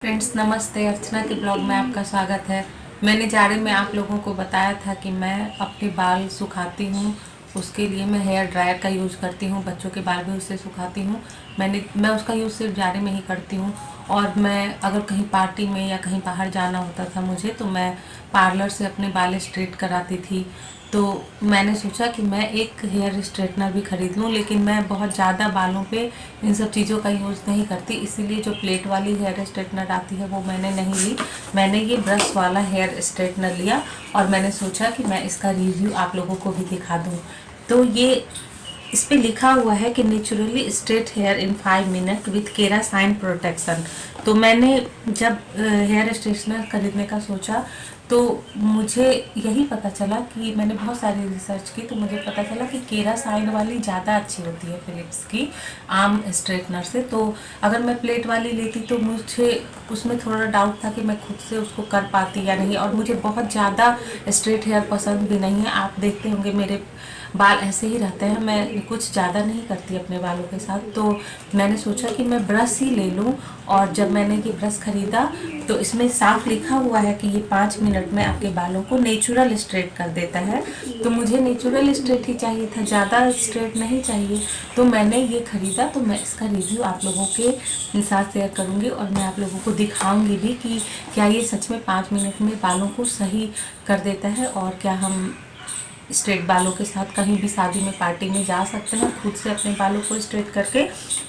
Friends नमस्ते, अर्चना के blog में आपका स्वागत है। मैंने जाड़े में आप लोगों को बताया था कि मैं अपने बाल सुखाती हूँ, उसके लिए मैं हेयर ड्रायर का यूज़ करती हूँ। बच्चों के बाल भी उससे सुखाती हूँ। मैं उसका यूज़ सिर्फ जाड़े में ही करती हूँ। और मैं अगर कहीं पार्टी में या कहीं बाहर जाना होता था मुझे, तो मैं पार्लर से अपने बाल स्ट्रेट कराती थी। तो मैंने सोचा कि मैं एक हेयर स्ट्रेटनर भी ख़रीद लूँ, लेकिन मैं बहुत ज़्यादा बालों पे इन सब चीज़ों का यूज़ नहीं करती, इसीलिए जो प्लेट वाली हेयर स्ट्रेटनर आती है वो मैंने नहीं ली। मैंने ये ब्रश वाला हेयर स्ट्रेटनर लिया और मैंने सोचा कि मैं इसका रिव्यू आप लोगों को भी दिखा दूँ। तो ये इस पे लिखा हुआ है कि naturally straight hair in 5 minute with keratin protection. तो मैंने जब हेयर स्ट्रेटनर खरीदने का सोचा तो मुझे यही पता चला कि मैंने बहुत सारी रिसर्च की, तो मुझे पता चला कि केरासाइन वाली ज़्यादा अच्छी होती है फिलिप्स की आम स्ट्रेटनर से। तो अगर मैं प्लेट वाली लेती तो मुझे उसमें थोड़ा डाउट था कि मैं खुद से उसको कर पाती या नहीं, और मुझे बहुत ज़्यादा स्ट्रेट हेयर पसंद भी नहीं है। आप देखते होंगे मेरे बाल ऐसे ही रहते हैं, मैं कुछ ज़्यादा नहीं करती अपने बालों के साथ। तो मैंने सोचा कि मैं ब्रश ही ले लूँ, और जब मैंने ये ब्रश ख़रीदा तो इसमें साफ लिखा हुआ है कि ये 5 मिनट में आपके बालों को नेचुरल स्ट्रेट कर देता है। तो मुझे नेचुरल स्ट्रेट ही चाहिए था, ज़्यादा स्ट्रेट नहीं चाहिए। तो मैंने ये ख़रीदा। तो मैं इसका रिव्यू आप लोगों के साथ शेयर करूँगी, और मैं आप लोगों को दिखाऊँगी भी कि क्या ये सच में 5 मिनट में बालों को सही कर देता है, और क्या हम स्ट्रेट बालों के साथ कहीं भी शादी में पार्टी में जा सकते हैं खुद से अपने बालों को स्ट्रेट करके।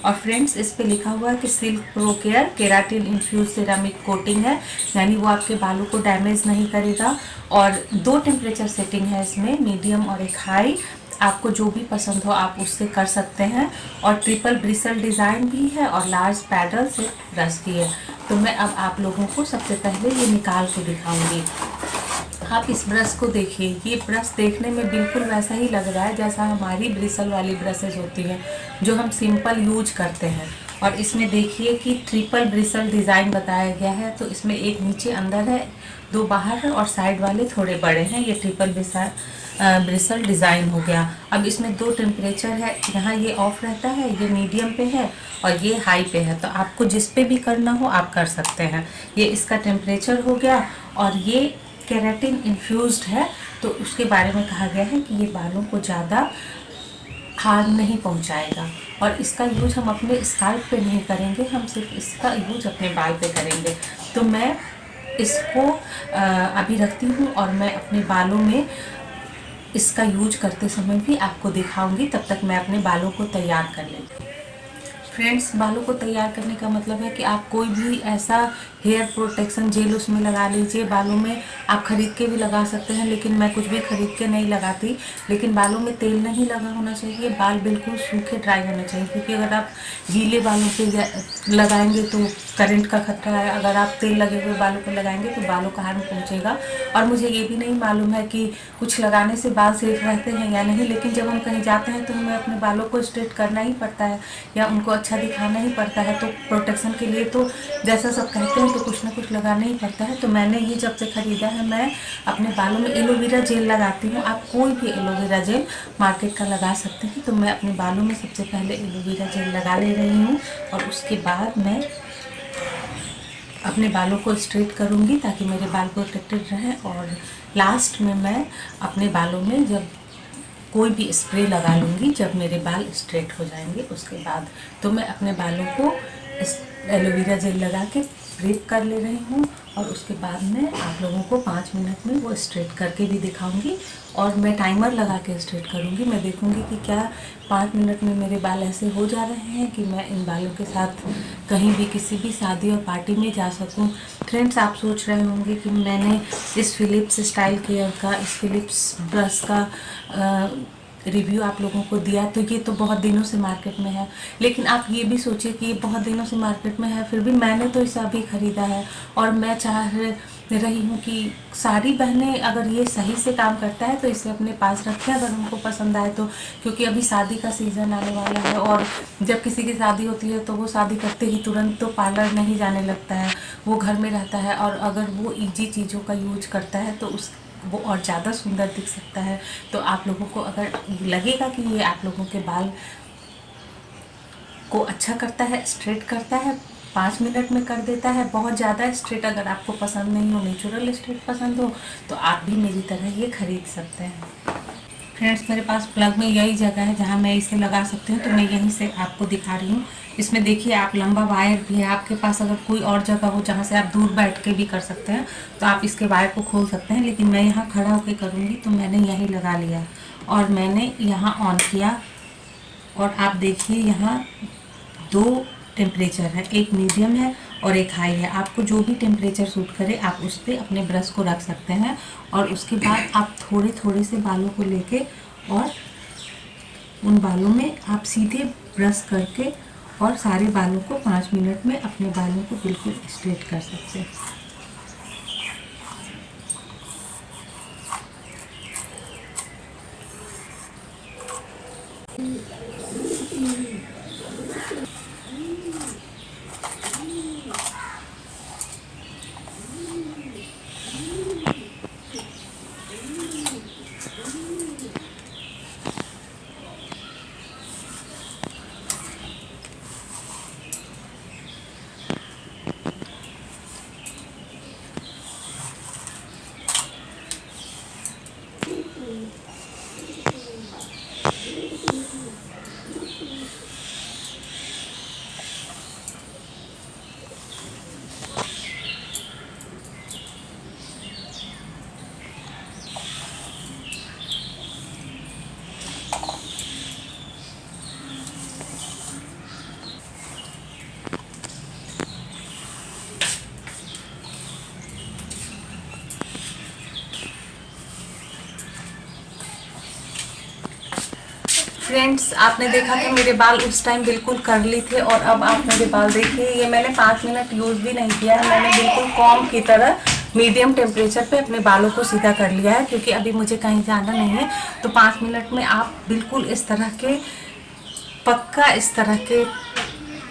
और फ्रेंड्स, इस पे लिखा हुआ है कि silk pro care keratin infuse ceramic coating है, यानी वो आपके बालों को डैमेज नहीं करेगा। और 2 टेम्परेचर सेटिंग है इसमें, मीडियम और एक हाई। आपको जो भी पसंद हो आप उससे कर सकते हैं। और ट्रिपल ब्रिसल डिज़ाइन भी है, और लार्ज पैडल से ब्रश भी है। तो मैं अब आप लोगों को सबसे पहले ये निकाल के दिखाऊंगी। आप इस ब्रश को देखिए, ये ब्रश देखने में बिल्कुल वैसा ही लग रहा है जैसा हमारी ब्रिसल वाली ब्रशेज होती हैं जो हम सिंपल यूज करते हैं। और इसमें देखिए कि ट्रिपल ब्रिसल डिज़ाइन बताया गया है। तो इसमें एक नीचे अंदर है, 2 बाहर है, और साइड वाले थोड़े बड़े हैं। ये ट्रिपल ब्रिसल डिज़ाइन हो गया। अब इसमें 2 टेम्परेचर है, यहाँ ये ऑफ रहता है, ये मीडियम पे है और ये हाई पे है। तो आपको जिस पे भी करना हो आप कर सकते हैं। ये इसका टेम्परेचर हो गया। और ये केराटिन इन्फ्यूज्ड है, तो उसके बारे में कहा गया है कि ये बालों को ज़्यादा हार्म नहीं पहुंचाएगा। और इसका यूज हम अपने स्काल्प पे नहीं करेंगे, हम सिर्फ इसका यूज अपने बाल पे करेंगे। तो मैं इसको अभी रखती हूँ, और मैं अपने बालों में इसका यूज करते समय भी आपको दिखाऊंगी। तब तक मैं अपने बालों को तैयार कर लेती हूँ। फ्रेंड्स, बालों को तैयार करने का मतलब है कि आप कोई भी ऐसा हेयर प्रोटेक्शन जेल उसमें लगा लीजिए। बालों में आप खरीद के भी लगा सकते हैं, लेकिन मैं कुछ भी खरीद के नहीं लगाती। लेकिन बालों में तेल नहीं लगा होना चाहिए, बाल बिल्कुल सूखे ड्राई होने चाहिए, क्योंकि अगर आप गीले बालों पे लगाएंगे तो करंट का खतरा है। अगर आप तेल लगे हुए बालों पर लगाएंगे तो बालों का हार्म पहुँचेगा। और मुझे ये भी नहीं मालूम है कि कुछ लगाने से बाल सेफ रहते हैं या नहीं, लेकिन जब हम कहीं जाते हैं तो हमें अपने बालों को स्ट्रेट करना ही पड़ता है, या उनको अच्छा दिखाना ही पड़ता है। तो प्रोटेक्शन के लिए तो जैसा सब कहते हैं तो कुछ ना कुछ लगाना ही पड़ता है। तो मैंने ये जब से ख़रीदा है, मैं अपने बालों में एलोवेरा जेल लगाती हूँ। आप कोई भी एलोवेरा जेल मार्केट का लगा सकते हैं। तो मैं अपने बालों में सबसे पहले एलोवेरा जेल लगा ले रही हूँ, और उसके बाद मैं अपने बालों को स्ट्रेट करूँगी ताकि मेरे बाल प्रोटेक्टेड रहें। और लास्ट में मैं अपने बालों में जब कोई भी स्प्रे लगा लूँगी जब मेरे बाल स्ट्रेट हो जाएंगे उसके बाद। तो मैं अपने बालों को इस एलोवेरा जेल लगा के ब्रीफ कर ले रही हूँ, और उसके बाद मैं आप लोगों को 5 मिनट में वो स्ट्रेट करके भी दिखाऊंगी। और मैं टाइमर लगा के स्ट्रेट करूँगी। मैं देखूँगी कि क्या 5 मिनट में मेरे बाल ऐसे हो जा रहे हैं कि मैं इन बालों के साथ कहीं भी किसी भी शादी और पार्टी में जा सकूँ। फ्रेंड्स, आप सोच रहे होंगे कि मैंने इस फिलिप्स स्टाइल केयर का, इस फिलिप्स ब्रश का रिव्यू आप लोगों को दिया, तो ये तो बहुत दिनों से मार्केट में है। लेकिन आप ये भी सोचिए कि ये बहुत दिनों से मार्केट में है, फिर भी मैंने तो इसे अभी ख़रीदा है। और मैं चाह रही हूँ कि सारी बहनें अगर ये सही से काम करता है तो इसे अपने पास रखें अगर उनको पसंद आए तो। क्योंकि अभी शादी का सीज़न आने वाला है, और जब किसी की शादी होती है तो वो शादी करते ही तुरंत तो पार्लर नहीं जाने लगता है, वो घर में रहता है। और अगर वो ईजी चीज़ों का यूज करता है तो वो और ज़्यादा सुंदर दिख सकता है। तो आप लोगों को अगर लगेगा कि ये आप लोगों के बाल को अच्छा करता है, स्ट्रेट करता है, 5 मिनट में कर देता है। बहुत ज़्यादा स्ट्रेट अगर आपको पसंद नहीं हो, नेचुरल स्ट्रेट पसंद हो, तो आप भी मेरी तरह ये खरीद सकते हैं। फ्रेंड्स, मेरे पास प्लग में यही जगह है जहाँ मैं इसे लगा सकती हूँ, तो मैं यहीं से आपको दिखा रही हूँ। इसमें देखिए, आप लंबा वायर भी है। आपके पास अगर कोई और जगह हो जहाँ से आप दूर बैठ के भी कर सकते हैं, तो आप इसके वायर को खोल सकते हैं, लेकिन मैं यहाँ खड़ा होकर करूँगी, तो मैंने यहीं लगा लिया और मैंने यहाँ ऑन किया। और आप देखिए, यहाँ 2 टेम्परेचर है, एक मीडियम है और एक हाई है। आपको जो भी टेम्परेचर सूट करे आप उस पर अपने ब्रश को रख सकते हैं। और उसके बाद आप थोड़े थोड़े से बालों को लेके और उन बालों में आप सीधे ब्रश करके और सारे बालों को 5 मिनट में अपने बालों को बिल्कुल स्ट्रेट कर सकते हैं। फ्रेंड्स, आपने देखा कि मेरे बाल उस टाइम बिल्कुल कर्ली थे और अब आप मेरे बाल देखिए, ये मैंने 5 मिनट यूज़ भी नहीं किया है। मैंने बिल्कुल कॉम्ब की तरह मीडियम टेम्परेचर पे अपने बालों को सीधा कर लिया है, क्योंकि अभी मुझे कहीं जाना नहीं है। तो 5 मिनट में आप बिल्कुल इस तरह के पक्का इस तरह के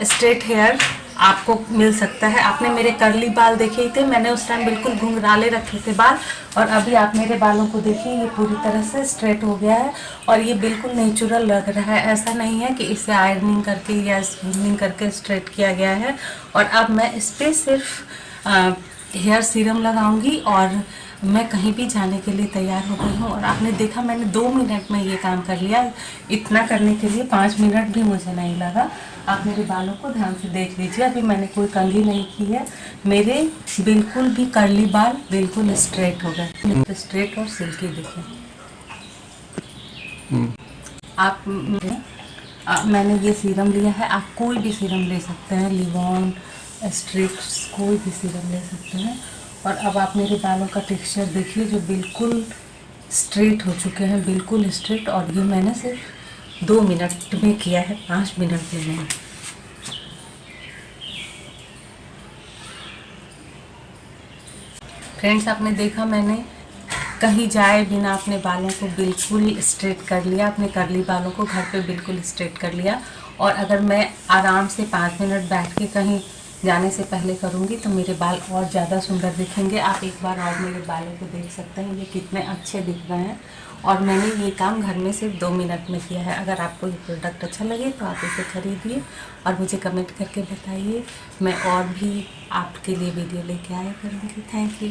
स्ट्रेट हेयर आपको मिल सकता है। आपने मेरे कर्ली बाल देखे ही थे, मैंने उस टाइम बिल्कुल घुंघराले रखे थे बाल, और अभी आप मेरे बालों को देखिए, ये पूरी तरह से स्ट्रेट हो गया है और ये बिल्कुल नेचुरल लग रहा है। ऐसा नहीं है कि इसे आयरनिंग करके या स्मूथनिंग करके स्ट्रेट किया गया है। और अब मैं इस पर सिर्फ हेयर सीरम लगाऊंगी और मैं कहीं भी जाने के लिए तैयार हो गई हूँ। और आपने देखा, मैंने 2 मिनट में ये काम कर लिया। इतना करने के लिए 5 मिनट भी मुझे नहीं लगा। आप मेरे बालों को ध्यान से देख लीजिए, अभी मैंने कोई कंघी नहीं की है। मेरे बिल्कुल भी कर्ली बाल बिल्कुल स्ट्रेट हो गए, स्ट्रेट और सिल्की दिखे। आप मैंने ये सीरम लिया है, आप कोई भी सीरम ले सकते हैं, लिवॉन, स्ट्रिक्स, कोई भी सीरम ले सकते हैं। और अब आप मेरे बालों का टेक्सचर देखिए, जो बिल्कुल स्ट्रेट हो चुके हैं, बिल्कुल स्ट्रेट। और ये मैंने सिर्फ 2 मिनट में किया है, 5 मिनट में नहीं। फ्रेंड्स, आपने देखा, मैंने कहीं जाए बिना अपने बालों को बिल्कुल स्ट्रेट कर लिया, अपने कर्ली बालों को घर पे बिल्कुल स्ट्रेट कर लिया। और अगर मैं आराम से 5 मिनट बैठ के कहीं जाने से पहले करूँगी तो मेरे बाल और ज़्यादा सुंदर दिखेंगे। आप एक बार और मेरे बालों को देख सकते हैं, ये कितने अच्छे दिख रहे हैं। और मैंने ये काम घर में सिर्फ 2 मिनट में किया है। अगर आपको ये प्रोडक्ट अच्छा लगे तो आप इसे खरीदिए और मुझे कमेंट करके बताइए। मैं और भी आपके लिए वीडियो लेके आया करूँगी। Thank you.